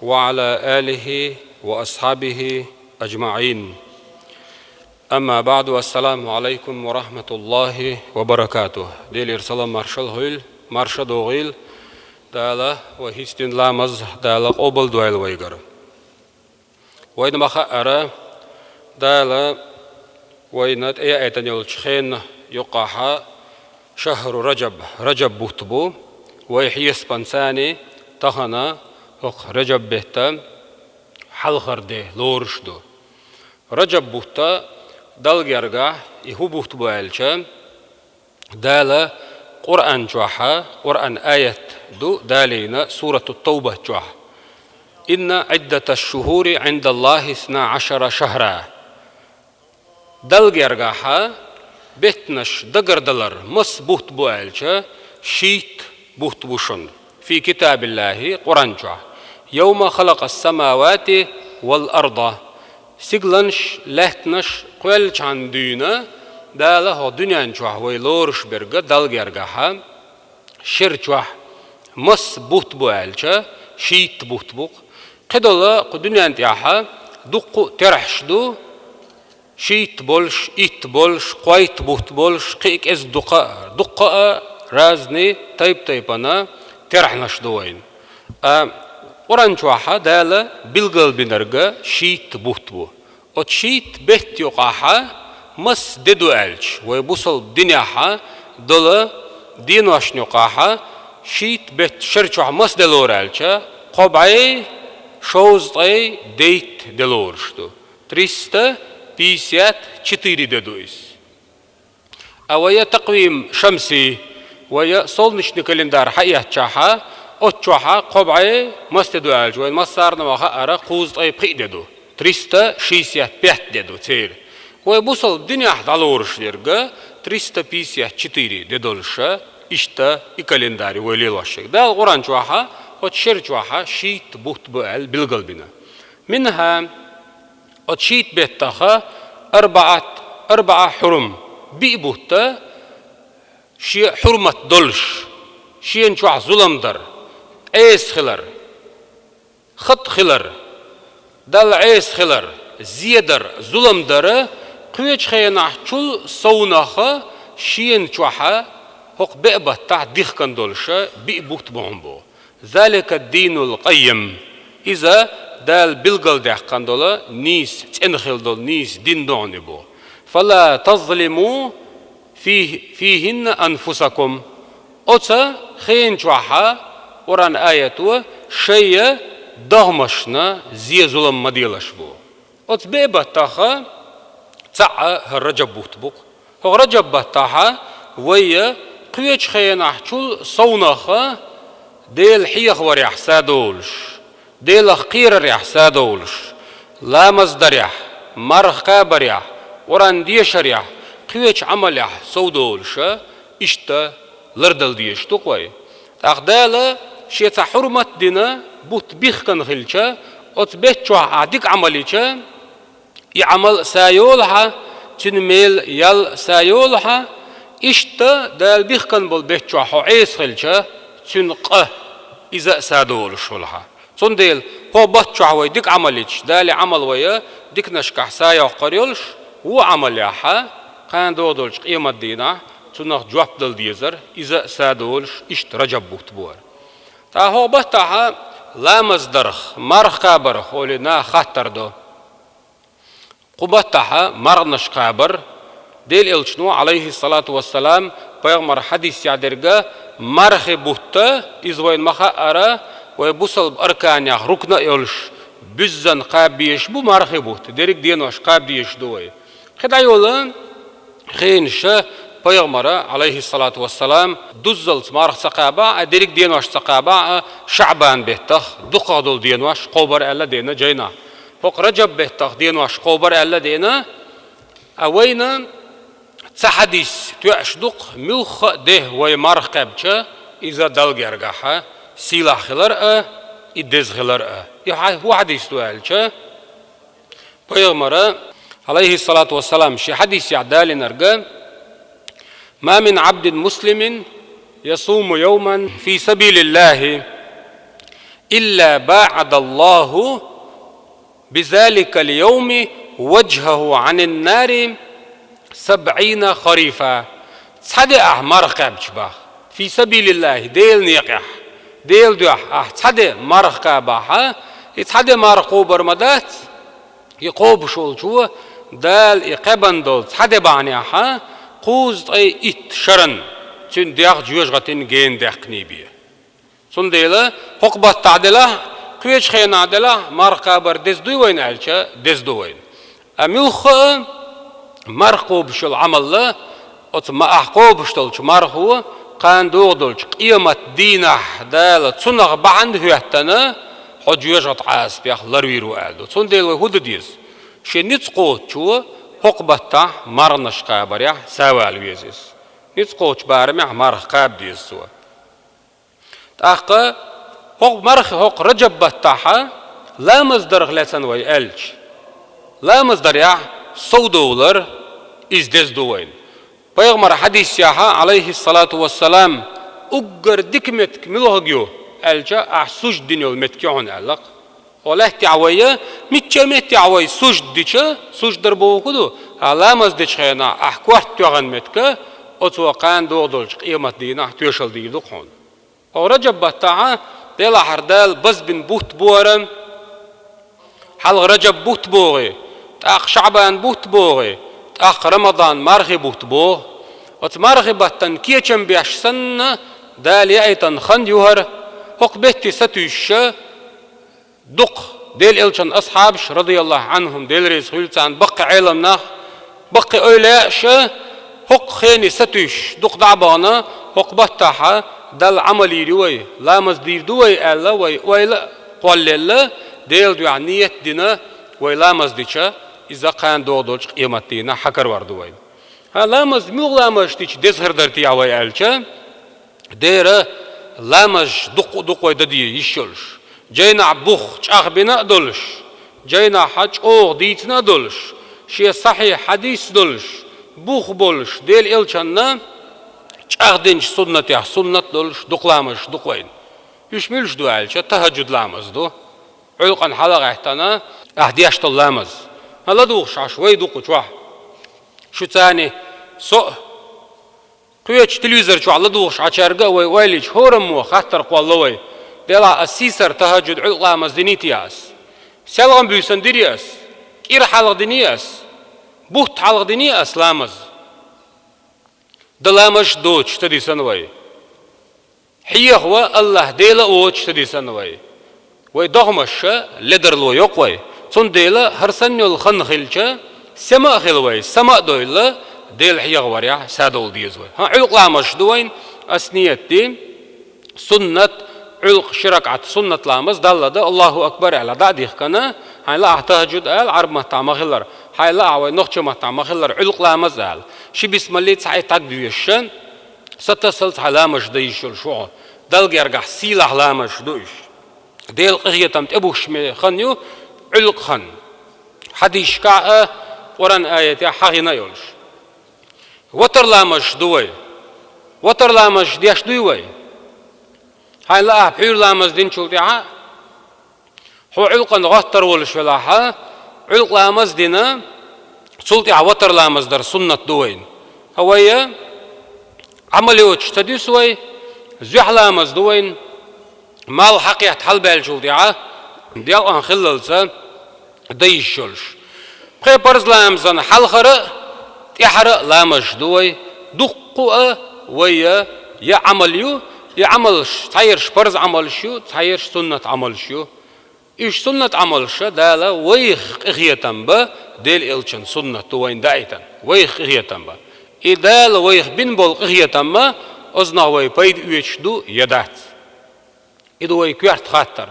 وعلى آله وأصحابه أجمعين. أما بعد، السلام عليكم ورحمة الله وبركاته. ديل إرسال مارشال هيل مارشا دوغيل دالا وهيستين لامز دالا قبل دويل ويغر وين مخا أرى دالا وينات أي أيتن يلشخين يقاها شهر رجب بوتبو ويحيي سبانساني تخنا رجب بيتا حلخر دي لورشدو رجب بوتا دالجرجا يهو بوتبو ألشا دالا قرآن جوحا قرآن آية دو دالينا سورة التوبة جوحا إن عدة الشهور عند الله 12 شهرا دالجرجاها بيتنش دقر دلر مس بوتبو ألشا شيت بوتبوشن في كتاب الله قرآن جوحا يوم خلق السماوات والأرض سيغلنش لهتنش قوالش عن دينا دالا هو دنيا جوح ويلورش برغا دالجرغاها شر جوح مس بوت بوالشا شيت بوت بوق قدولا قدنيا انتياها دقو ترحشدو شيت بولش ايت بولش قويت بوت بولش قيك از دقا رازني تايبانا ترحنش دوين قرآن جوحا دالا بالقلب بنرغا شيت بوت بو او شيت بيت يقاها مس ددو ألش ويبوصل دنياها دولا دين واشنقاها شيت بيت شرچوح مس دلور ألشا قبعي شوزطي ديت دلورشتو 354 ددويس اويا تقويم شمسي ويا صولنشن كالندار حقيقة چاها اوچوها قبعي مس ددو ألش وين مصارنا وخا ارا قوزطي بقي ددو 365 ددو تير ويبوصل الدنيا دالورش ليرغا 354 ددولشا اشتا كالنداري ويليلوشك دا القرآن جوحا وتشير جوحا شيت بوت بقال بالقلبنا منها وتشيت بيتها أربعة حرم بيبوتا شي حرمة دولش شي انجوح ظلم در عيس خلر خط خلر دال عيس خلر زيدر ظلم در قويش خينا چول صوناخا شين چوحا هق بقبة تحت ديخ كندولشا بيبوت بومبو ذلك الدين القيم إذا دال بلغل ديخ كندولا نيس تنخل دول نيس دين دونبو فلا تظلموا فيهن أنفسكم أوتا خين چوحا قرآن آياتو شيء دهمشنا زي ظلم مديلش بو أوت بقبة تاخا تاع الرجب بوتبوك هو رجب بتاعها ويا قويش خينا حول صوناخا ديل حيخ وريح سادولش ديل خير ريح سادولش لا مصدريح مرخ كابريح وران ديش ريح قويش عمليح سودولش اشتا لردل ديش تقوي تاخدالا شيتا حرمت دينا بوت بيخ كان خلشا اتبيت عديك عمليشا يعمل سايولها تنميل يل سايولها اشتا دال بيخكن بول بيتشوا حو عيس خلشا تنقه إذا سادول شولها تنديل هو باتشوا وي ديك عمليش دالي عمل ويا ديك نشكح سايا وقريولش هو عمل ياها كان دودولش قيمة دينا تنخ جواب دل ديزر إذا سادولش اشت رجب بوتبور تا هو باتها لا مصدرخ مرخ كابرخ ولنا خطر دو قبتها مرنش قابر ديل إلشنو عليه الصلاة والسلام بيغمر حديث يعدرقا مرخ بوتا إزوين مخا أرى ويبوصل بأركان يخ ركنا إلش بزن قابيش بو مرخ بوت ديرك دينوش قابيش دوي خدا يولن خينشا بيغمر عليه الصلاة والسلام دزلت مرخ سقابا ديرك دينوش سقابا شعبان بيتخ دقا دول دينوش قوبر ألا دينا جينا فوق رجب بيتخ دينوش قوبر ألا دينا أوينا تحديث تعشدق ملخ ده ويمرخ قبجة إذا دلجرجها سلاح خلر إدز خلر هو حديث توالجة بيغمر عليه الصلاة والسلام شي حديث يعدال نرجع ما من عبد مسلم يصوم يوما في سبيل الله إلا باعد الله بذلك اليوم وجهه عن النار 70 خريفا. تصدق مرق بشبه في سبيل الله ديل نيقح ديل دوح تصدق مرق باها تصدق مرقو برمدات يقوب شو دال يقبن دول تصدق بعنيها قوز أي إت شرن تن دياغ جوجغتين جين ديقني بيه سن ديلا حقبة تعدله كويش خين عدله مرقا بر دز دوين ألشا دز دوين أميوخ مرقو بشل عمل له أت ما أحقو بشتلش مرقو قان دوغدلش قيمة دينه دال تصنغ بعند هيهتنا حجوجغت عاس بيخ لرويرو ألدو سن ديلا هود ديز شي نتقو تشو حقبة تا مرنش قابر يح سوال ويزيس نتقو تبارم يح مرق قاب ديز سوا تأخ حق مرخ حق رجب بتاعها لا مصدر غلسان وي ألج لا مصدر يح صودولر إزدز دوين بيغمر حديث ياها عليه الصلاة والسلام أجر دكمتك ملوهجيو ألجا أحسوش دينيو المتكيون ألق ولا تعوية متشمت تعوي سوش ديشة سوش دربو كدو لا مصدر خينا أحكوات تيغن متك أتوقعن دودولش قيمة دينا توشل دي دخون أو رجب بتاعها ديلا حردال بس بن بوت بورم حل رجب بوت بوغي تأخ شعبان بوت بوغي تأخ رمضان مرغي بوت بوغ وتمرغي بطن كيشم بيش سنة دال يأيتن خند يهر حق بيتي ستوش دق ديل إلشان أصحابش رضي الله عنهم ديل ريس خلطان بقي علمنا بقي أولاش حق خيني ستوش دق دعبانا حق بطاحة دل عملي روي لا مزدير دوي ألا ويلا قول الله ديل دو عنيت دينا ويلا مزديشا إذا كان دودوش قيمة دينا حكر وردوي ها لا مز مو لا مزديش دزهر درتي عوي ألشا دير لا مز دق ويددي يشلش جينا بوخ شاخ بنا دولش جينا حج أوغ ديتنا دولش شيء صحيح حديث دولش بوخ بولش ديل إلشان أخدنش سنة يا سنة دولش دقلامش دقوين يشملش دو عالش تهجد لامز دو علقا حلقة احتنا أهديش تلامز هلا دوخش عشوي دوقو شوح شو تاني سو قويتش تلفزير شو على دوخش عشارقة ويليش هورمو خاطر قوالوي ديلا السيسر تهجد علقامز دينيتياس سيالغن بيسن ديرياس كير حلق دينياس بوت حلق دينياس لامز دلامش دوش تدي سنوي حيه هو الله ديلا اوش تدي سنوي وي دغمش لدر لو يقوي صن ديلا هرسن الخن خلچا سما خلوي سما دويلا ديل حيه وريا سادول ديزوي ها علق لامش دوين اسنيتي سنة علق شركعة سنة لامز دل ده الله أكبر على داديخ كنا هاي لا احتاجود قال عرب ما تعمل خلر هاي لا عوي نخش ما تعمل خلر علق لامز قال شي بسم الله تعي تقديشن ستصلت علامش ديشل شو دل يرجع سيل علامش دوش ديل قهية تمت أبوش مي خنيو علق خن حديش كاء قرآن آية حقنا يولش وتر لامش دوي وتر لامش ديش دوي هاي لا بحير لامز دين شو دعاء هو علقا غتر ولش ولاها علق لامز دينا سلطي وتر لامز در سنة دوين هوية عملي وتشتدي سوي زح لامز دوين مال حقيقة حل بالشو دعاء ديال أن خللسا ديشلش بخي برز لامزن حل خرق تحرق لامش دوي دقوا ويا يا عمليو يعملش تغيرش برز عمل شو تغيرش سنة عمل شو إيش سنة عمل شو دالا ويخ إخيتن با ديل إلشن سنة توين دايتن ويخ إخيتن با إدال ويخ بين بول إخيتن با أزنا وي بيد يشدو يدات إدو وي كيرت خاطر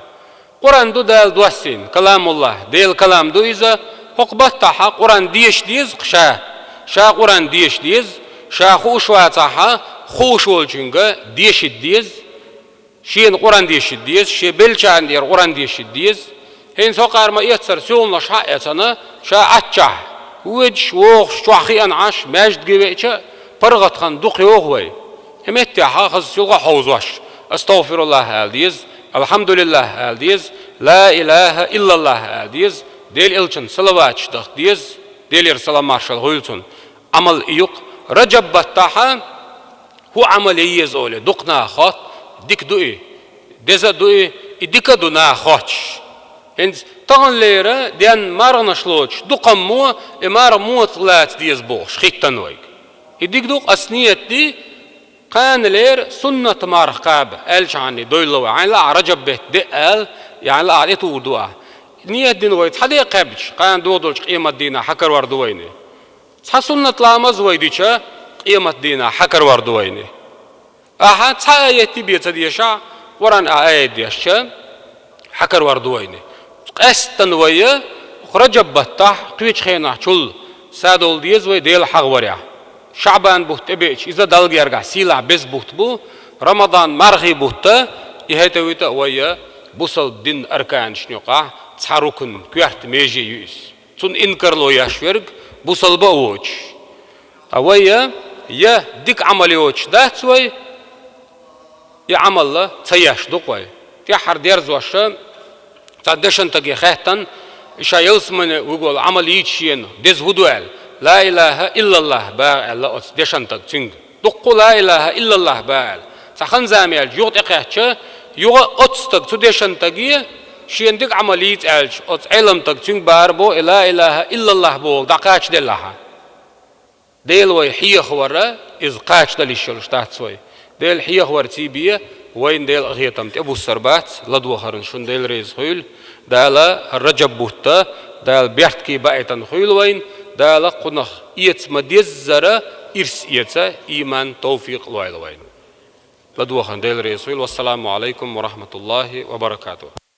قرآن دو دال دوسين كلام الله ديل كلام دو إذا حقبت تاها قرآن ديش ديز شا قرآن ديش ديز شا خوش واتاها خوش والجنگا ديش الديز شين قرآن ديش الديز شي بلشان دير قرآن ديش الديز هين سوقار ما يتسر سيول نشاء يتنا شا أتشاه وجش ووخ شوخي أنعاش ماجد جويتشا برغت خان دوقي وغوي همتها خاص سيولغا حوزواش استغفر الله هالديز Alhamdulillah diz, la ilaha illallah diz, del ilçin salavat çıdıq diz, delir salam marşal huyulsun. Amal iyuq, Rajab battaha hu amaliyiz öyle, duqna xat, dik dui, deza dui, idika duna xaç. Hens tağanlere diyen marğnaşloç, duqam mu, mar muatlat diz boş, xittan oyg. İdik duq asniyetli, قانلير سنة مارقاب الجاني دويلو يعني لا رجب بيت دقل يعني لا عليه تودوا نية دين ويت حدا قبج قان دودلش قيمة دينا حكر وردويني صح سنة لامز ويديشا قيمة دينا حكر وردويني أها تصا آياتي بيتا ديشا وران آيات ديشا حكر وردويني قستن ويا رجب بطح قويش خينا شل سادول ديز وي ديل حق وريا شعبان بوت إبيش إذا دلقيرجع سيلا بس بوت بو رمضان مرغي بوت يهتويتا ويا بوصل دين أركان شنيقع تحركن كيرت ميجي يوس تون إنكر لو يشورج بوصل بوج ويا يا ديك عمليوش ده سوي يعمل له تياش دقوي في حردير زواشة تعدشن تجي خاتن إيش يلسمن ويقول عمل يتشين دز هدوال لا إله إلا الله باع الله أصدشان تجنگ دقوا لا إله إلا الله باع سخن زاميل يوت إقاعة يوغ أتصدق تدشان تجي شين دك عملية ألج أتص علم تجنگ باربو لا إله إلا الله بو دقاش دلها ديل وي حيه خورة إز قاش دليشل شتات سوي ديل حيه خور تيبيه وين ديل أغيتم تبو السربات لدو خرن شون ديل ريز خيل دالا الرجب بوتا دال بيحت كي بايتن خيل وين دالا قنخ إيت مديز زرا إرس إيتا إيمان توفيق لوين لدو خرن ديل ريز خيل والسلام عليكم ورحمة الله وبركاته.